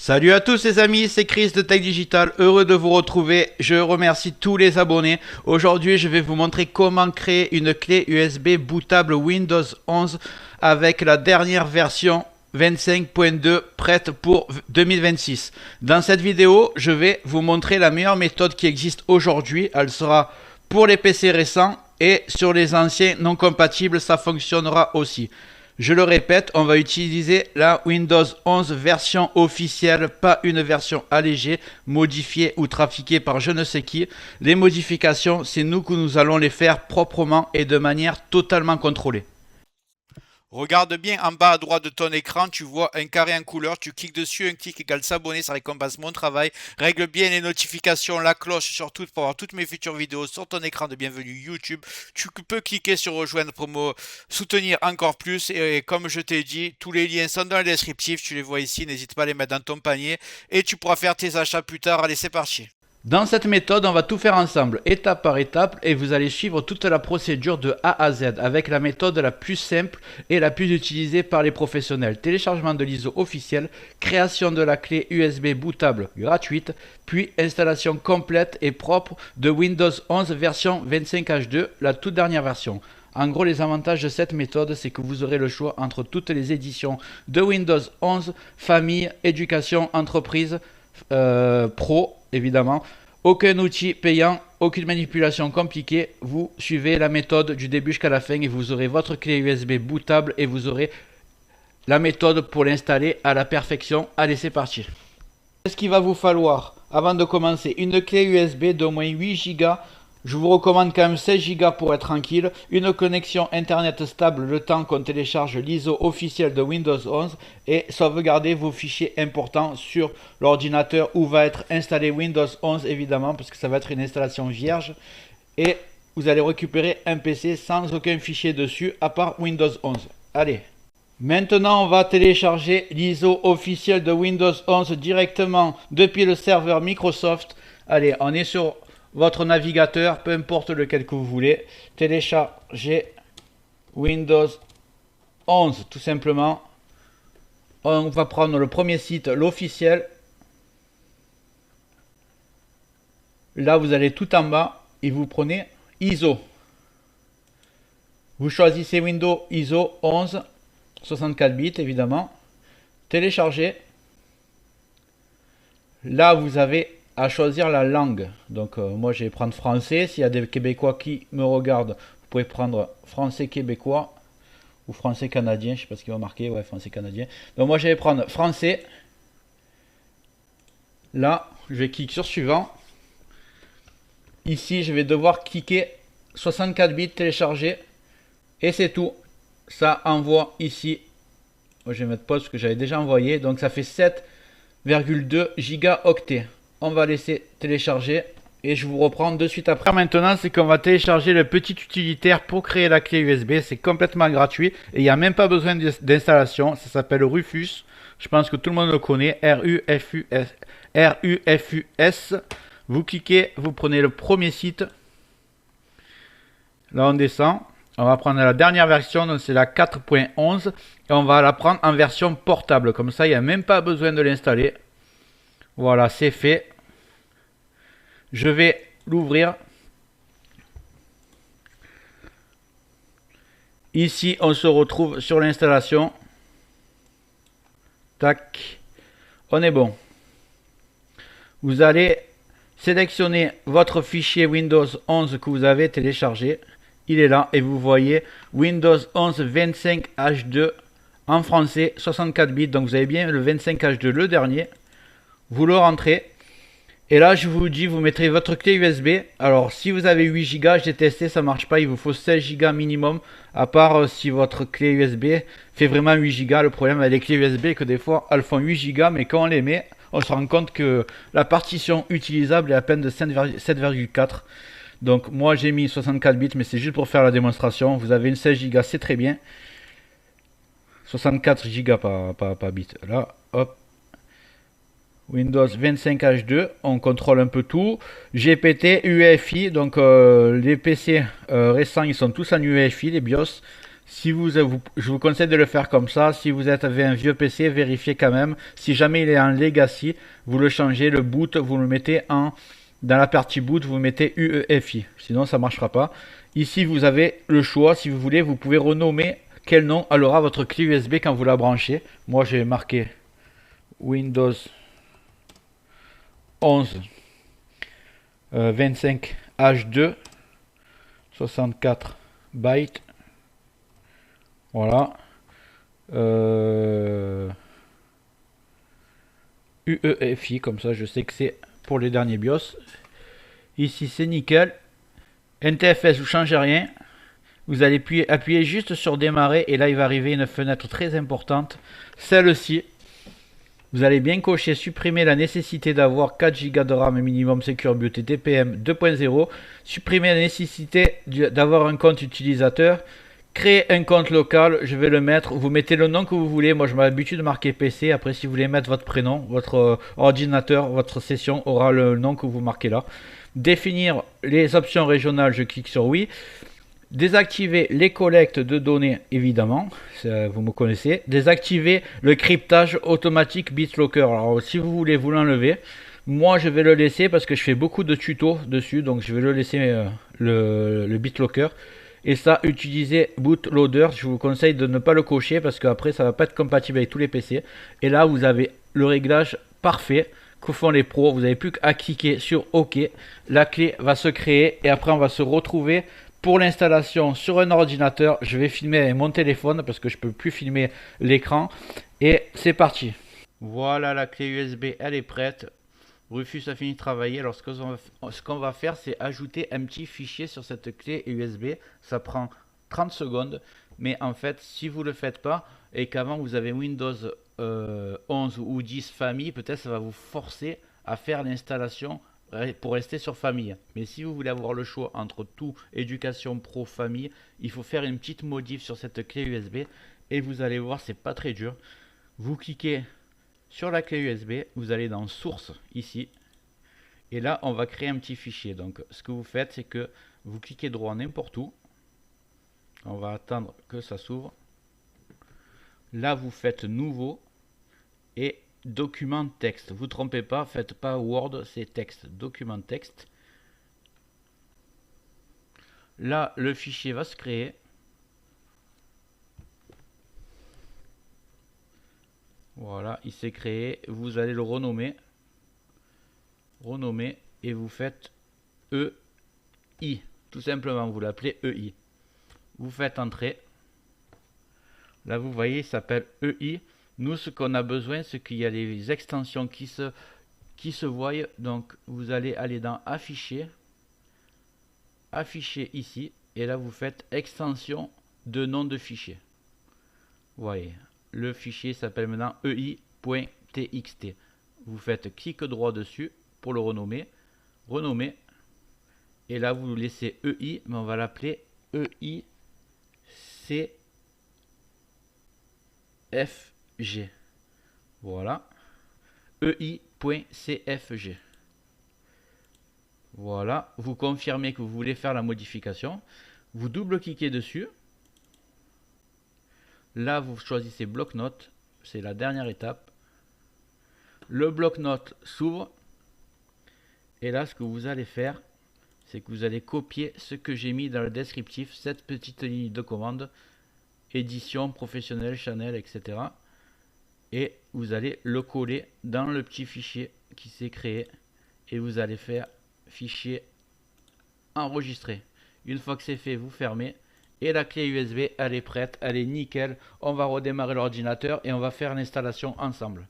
Salut à tous les amis, c'est Chris de Tech Digital, heureux de vous retrouver, je remercie tous les abonnés. Aujourd'hui je vais vous montrer comment créer une clé USB bootable Windows 11 avec la dernière version 25.2 prête pour 2026. Dans cette vidéo, je vais vous montrer la meilleure méthode qui existe aujourd'hui. Elle sera pour les PC récents et sur les anciens non compatibles, ça fonctionnera aussi. Je le répète, on va utiliser la Windows 11 version officielle, pas une version allégée, modifiée ou trafiquée par je ne sais qui. Les modifications, c'est nous que nous allons les faire proprement et de manière totalement contrôlée. Regarde bien en bas à droite de ton écran, tu vois un carré en couleur, tu cliques dessus, un clic égale s'abonner, ça récompense mon travail. Règle bien les notifications, la cloche surtout pour avoir toutes mes futures vidéos sur ton écran de bienvenue YouTube. Tu peux cliquer sur rejoindre pour me soutenir encore plus et comme je t'ai dit, tous les liens sont dans le descriptif, tu les vois ici, n'hésite pas à les mettre dans ton panier et tu pourras faire tes achats plus tard. Allez, c'est parti. Dans cette méthode, on va tout faire ensemble, étape par étape, et vous allez suivre toute la procédure de A à Z, avec la méthode la plus simple et la plus utilisée par les professionnels. Téléchargement de l'ISO officiel, création de la clé USB bootable gratuite, puis installation complète et propre de Windows 11 version 25H2, la toute dernière version. En gros, les avantages de cette méthode, c'est que vous aurez le choix entre toutes les éditions de Windows 11, famille, éducation, entreprise, pro, évidemment. Aucun outil payant, aucune manipulation compliquée. Vous suivez la méthode du début jusqu'à la fin et vous aurez votre clé USB bootable et vous aurez la méthode pour l'installer à la perfection. Allez, c'est parti. Qu'est-ce qu'il va vous falloir avant de commencer? Une clé USB d'au moins 8 Go. Je vous recommande quand même 16 Go pour être tranquille. Une connexion internet stable le temps qu'on télécharge l'ISO officiel de Windows 11 et sauvegarder vos fichiers importants sur l'ordinateur où va être installé Windows 11 évidemment parce que ça va être une installation vierge et vous allez récupérer un PC sans aucun fichier dessus à part Windows 11. Allez. Maintenant, on va télécharger l'ISO officiel de Windows 11 directement depuis le serveur Microsoft. Allez, on est sur votre navigateur, peu importe lequel que vous voulez, télécharger Windows 11 tout simplement. On va prendre le premier site, l'officiel. Là, vous allez tout en bas et vous prenez ISO. Vous choisissez Windows ISO 11, 64 bits évidemment. Télécharger. Là, vous avez à choisir la langue. Donc moi je vais prendre français. S'il y a des Québécois qui me regardent, vous pouvez prendre français québécois ou français canadien. Je sais pas ce qu'ils vont marquer. Ouais, français canadien. Donc moi je vais prendre français. Là, je vais cliquer sur suivant. Ici, je vais devoir cliquer 64 bits télécharger. Et c'est tout. Ça envoie ici. Moi, je vais mettre pause parce que j'avais déjà envoyé. Donc ça fait 7,2 gigaoctets. On va laisser télécharger et je vous reprends de suite après. Maintenant, c'est qu'on va télécharger le petit utilitaire pour créer la clé USB. C'est complètement gratuit et il n'y a même pas besoin d'installation. Ça s'appelle Rufus. Je pense que tout le monde le connaît. R-U-F-U-S. R-U-F-U-S. Vous cliquez, vous prenez le premier site. Là, on descend. On va prendre la dernière version, donc c'est la 4.11. Et on va la prendre en version portable. Comme ça, il n'y a même pas besoin de l'installer. Voilà, c'est fait. Je vais l'ouvrir. Ici, on se retrouve sur l'installation. Tac. On est bon. Vous allez sélectionner votre fichier Windows 11 que vous avez téléchargé. Il est là et vous voyez Windows 11 25H2 en français, 64 bits. Donc vous avez bien le 25H2, le dernier. Vous le rentrez. Et là, je vous dis, vous mettrez votre clé USB. Alors, si vous avez 8 Go, j'ai testé, ça marche pas. Il vous faut 16 Go minimum. À part si votre clé USB fait vraiment 8 Go. Le problème avec les clés USB, est que des fois, elles font 8 Go. Mais quand on les met, on se rend compte que la partition utilisable est à peine de 7,4. Donc, moi, j'ai mis 64 bits, mais c'est juste pour faire la démonstration. Vous avez une 16 Go, c'est très bien. 64 Go, pas bits. Là, hop. Windows 25H2, on contrôle un peu tout. GPT, UEFI, donc les PC récents, ils sont tous en UEFI, les BIOS. Je vous conseille de le faire comme ça. Si vous avez un vieux PC, vérifiez quand même. Si jamais il est en Legacy, vous le changez. Le boot, vous le mettez dans la partie boot, vous mettez UEFI. Sinon, ça ne marchera pas. Ici, vous avez le choix. Si vous voulez, vous pouvez renommer quel nom elle aura votre clé USB quand vous la branchez. Moi, j'ai marqué Windows 11 25 H2 64 bytes. Voilà. UEFI, comme ça je sais que c'est pour les derniers BIOS. Ici c'est nickel. NTFS, vous changez rien. Vous allez appuyer juste sur démarrer et là il va arriver une fenêtre très importante. Celle-ci. Vous allez bien cocher supprimer la nécessité d'avoir 4 Go de RAM minimum Secure Boot et TPM 2.0. Supprimer la nécessité d'avoir un compte utilisateur. Créer un compte local, je vais le mettre. Vous mettez le nom que vous voulez. Moi, je m'ai l'habitude de marquer PC. Après, si vous voulez mettre votre prénom, votre ordinateur, votre session aura le nom que vous marquez là. Définir les options régionales, je clique sur oui. Désactiver les collectes de données, évidemment, vous me connaissez. Désactiver le cryptage automatique BitLocker. Alors, si vous voulez vous l'enlever, moi je vais le laisser parce que je fais beaucoup de tutos dessus, donc je vais le laisser le BitLocker. Et ça, utiliser bootloader, je vous conseille de ne pas le cocher parce qu'après ça va pas être compatible avec tous les PC. Et là, vous avez le réglage parfait que font les pros. Vous n'avez plus qu'à cliquer sur OK. La clé va se créer et après on va se retrouver pour l'installation sur un ordinateur. Je vais filmer avec mon téléphone parce que je peux plus filmer l'écran. Et c'est parti. Voilà, la clé USB, elle est prête. Rufus a fini de travailler. Alors ce qu'on va faire, c'est ajouter un petit fichier sur cette clé USB. Ça prend 30 secondes. Mais en fait, si vous ne le faites pas et qu'avant vous avez Windows 11 ou 10 famille, peut-être ça va vous forcer à faire l'installation pour rester sur famille. Mais si vous voulez avoir le choix entre tout, éducation pro, famille, il faut faire une petite modif sur cette clé USB. Et vous allez voir, c'est pas très dur. Vous cliquez sur la clé USB, vous allez dans source ici. Et là, on va créer un petit fichier. Donc, ce que vous faites, c'est que vous cliquez droit n'importe où. On va attendre que ça s'ouvre. Là, vous faites nouveau et document texte. Vous ne trompez pas, faites pas Word, c'est texte. Document texte. Là, le fichier va se créer. Voilà, il s'est créé. Vous allez le renommer. Renommer et vous faites EI. Tout simplement, vous l'appelez EI. Vous faites entrer. Là, vous voyez, il s'appelle EI. Nous, ce qu'on a besoin, c'est qu'il y a les extensions qui se voient. Donc, vous allez aller dans Afficher. Afficher ici. Et là, vous faites extension de nom de fichier. Vous voyez, le fichier s'appelle maintenant ei.txt. Vous faites clic droit dessus pour le renommer. Renommer. Et là, vous laissez EI, mais on va l'appeler EICFG. Voilà. EI.cfg. Voilà. Vous confirmez que vous voulez faire la modification. Vous double-cliquez dessus. Là, vous choisissez bloc-notes. C'est la dernière étape. Le bloc-notes s'ouvre. Et là, ce que vous allez faire, c'est que vous allez copier ce que j'ai mis dans le descriptif, cette petite ligne de commande, édition, professionnelle, Chanel, etc. Et vous allez le coller dans le petit fichier qui s'est créé. Et vous allez faire fichier enregistrer. Une fois que c'est fait, vous fermez. Et la clé USB, elle est prête, elle est nickel. On va redémarrer l'ordinateur et on va faire l'installation ensemble.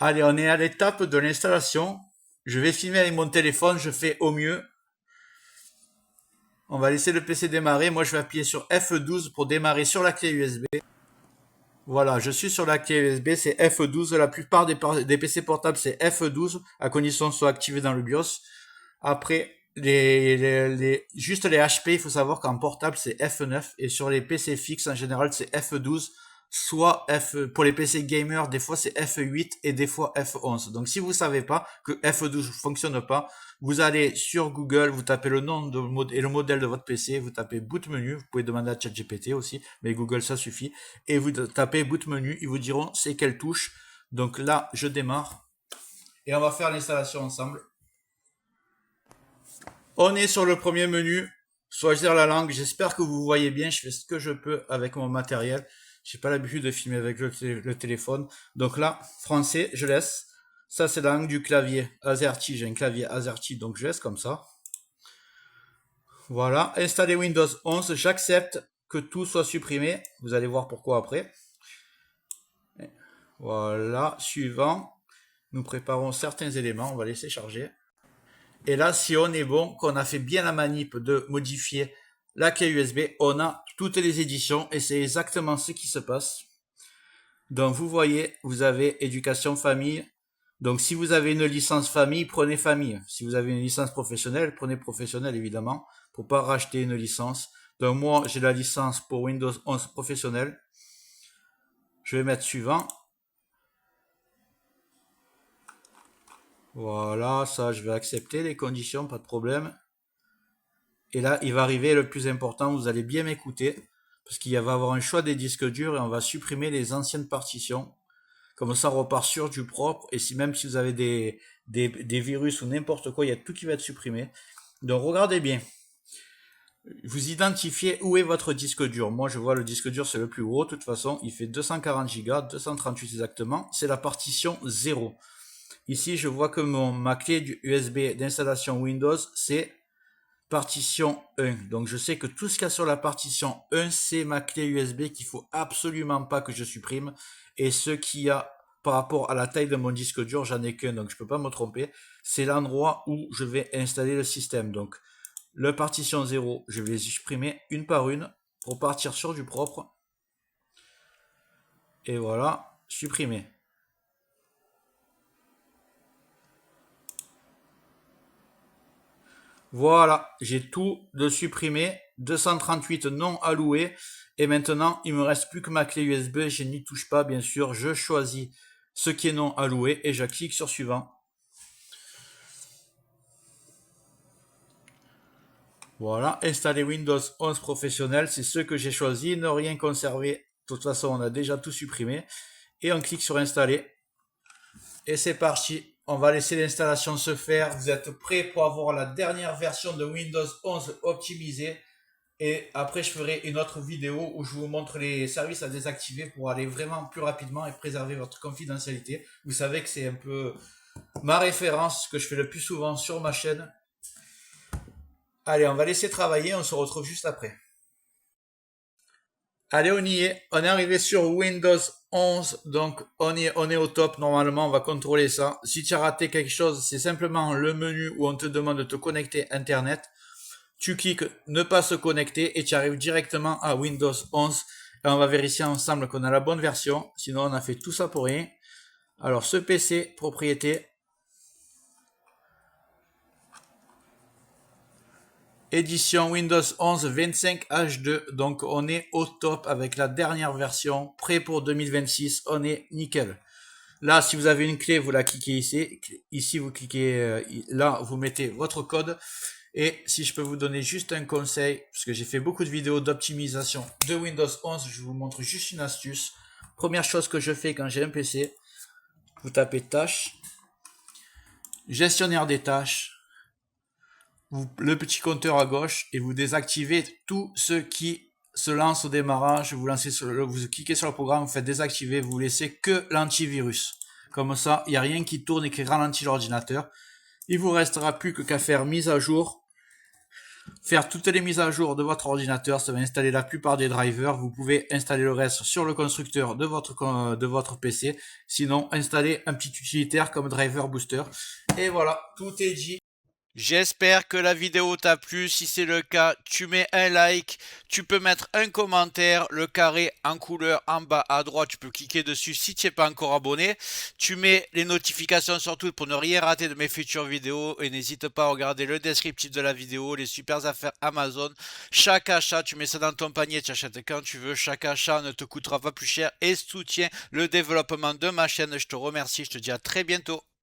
Allez, on est à l'étape de l'installation. Je vais filmer avec mon téléphone, je fais au mieux. On va laisser le PC démarrer. Moi, je vais appuyer sur F12 pour démarrer sur la clé USB. Voilà, je suis sur la clé USB, c'est F12. La plupart des PC portables, c'est F12, à condition que ce soit activé dans le BIOS. Après, juste les HP, il faut savoir qu'en portable, c'est F9. Et sur les PC fixes, en général, c'est F12. soit pour les PC gamers, des fois c'est F8 et des fois F11. Donc si vous savez pas que F12 fonctionne pas, vous allez sur Google, vous tapez le nom et le modèle de votre PC, vous tapez boot menu, vous pouvez demander à ChatGPT aussi, mais Google ça suffit, et vous tapez boot menu, ils vous diront c'est quelle touche. Donc là, je démarre, et on va faire l'installation ensemble. On est sur le premier menu, choisir la langue, j'espère que vous voyez bien, je fais ce que je peux avec mon matériel. J'ai pas l'habitude de filmer avec le téléphone. Donc là, français, je laisse. Ça, c'est la langue du clavier AZERTY. J'ai un clavier AZERTY, donc je laisse comme ça. Voilà. Installer Windows 11. J'accepte que tout soit supprimé. Vous allez voir pourquoi après. Voilà. Suivant. Nous préparons certains éléments. On va laisser charger. Et là, si on est bon, qu'on a fait bien la manip de modifier la clé USB, on a toutes les éditions et c'est exactement ce qui se passe. Donc vous voyez, vous avez éducation famille. Donc si vous avez une licence famille, prenez famille. Si vous avez une licence professionnelle, prenez professionnel évidemment, pour pas racheter une licence. Donc moi, j'ai la licence pour Windows 11 professionnel. Je vais mettre suivant. Voilà, ça je vais accepter les conditions, pas de problème. Et là, il va arriver le plus important, vous allez bien m'écouter, parce qu'il va y avoir un choix des disques durs et on va supprimer les anciennes partitions. Comme ça, on repart sur du propre. Et si même si vous avez des virus ou n'importe quoi, il y a tout qui va être supprimé. Donc regardez bien. Vous identifiez où est votre disque dur. Moi, je vois le disque dur, c'est le plus gros. De toute façon, il fait 240 Go, 238 exactement. C'est la partition 0. Ici, je vois que ma clé du USB d'installation Windows, c'est partition 1. Donc je sais que tout ce qu'il y a sur la partition 1, c'est ma clé USB qu'il faut absolument pas que je supprime. Et ce qu'il y a par rapport à la taille de mon disque dur, j'en ai qu'un, donc je peux pas me tromper. C'est l'endroit où je vais installer le système. Donc le partition 0, je vais les supprimer une par une pour partir sur du propre. Et voilà, supprimer. Voilà, j'ai tout de supprimé, 238 non alloués, et maintenant il me reste plus que ma clé USB, je n'y touche pas bien sûr, je choisis ce qui est non alloué et je clique sur suivant. Voilà, installer Windows 11 professionnel, c'est ce que j'ai choisi, ne rien conserver, de toute façon on a déjà tout supprimé, et on clique sur installer, et c'est parti. On va laisser l'installation se faire. Vous êtes prêts pour avoir la dernière version de Windows 11 optimisée. Et après, je ferai une autre vidéo où je vous montre les services à désactiver pour aller vraiment plus rapidement et préserver votre confidentialité. Vous savez que c'est un peu ma référence, ce que je fais le plus souvent sur ma chaîne. Allez, on va laisser travailler. On se retrouve juste après. Allez, on y est. On est arrivé sur Windows 11. Donc, on est au top. Normalement, on va contrôler ça. Si tu as raté quelque chose, c'est simplement le menu où on te demande de te connecter Internet. Tu cliques ne pas se connecter et tu arrives directement à Windows 11. Et on va vérifier ensemble qu'on a la bonne version. Sinon, on a fait tout ça pour rien. Alors, ce PC, propriété. Édition Windows 11 25H2, donc on est au top avec la dernière version, prêt pour 2026, on est nickel. Là, si vous avez une clé, vous la cliquez ici. Ici, vous cliquez là, vous mettez votre code. Et si je peux vous donner juste un conseil, parce que j'ai fait beaucoup de vidéos d'optimisation de Windows 11, je vous montre juste une astuce. Première chose que je fais quand j'ai un PC, vous tapez tâches, gestionnaire des tâches, le petit compteur à gauche et vous désactivez tout ce qui se lance au démarrage. Vous cliquez sur le programme, vous faites désactiver, vous laissez que l'antivirus. Comme ça, il n'y a rien qui tourne et qui ralentit l'ordinateur. Il vous restera plus qu'à faire mise à jour, faire toutes les mises à jour de votre ordinateur. Ça va installer la plupart des drivers. Vous pouvez installer le reste sur le constructeur de votre PC. Sinon, installer un petit utilitaire comme Driver Booster. Et voilà, tout est dit. J'espère que la vidéo t'a plu. Si c'est le cas, tu mets un like, tu peux mettre un commentaire, le carré en couleur en bas à droite, tu peux cliquer dessus si tu n'es pas encore abonné. Tu mets les notifications surtout pour ne rien rater de mes futures vidéos et n'hésite pas à regarder le descriptif de la vidéo, les super affaires Amazon. Chaque achat, tu mets ça dans ton panier, tu achètes quand tu veux. Chaque achat ne te coûtera pas plus cher et soutient le développement de ma chaîne. Je te remercie, je te dis à très bientôt.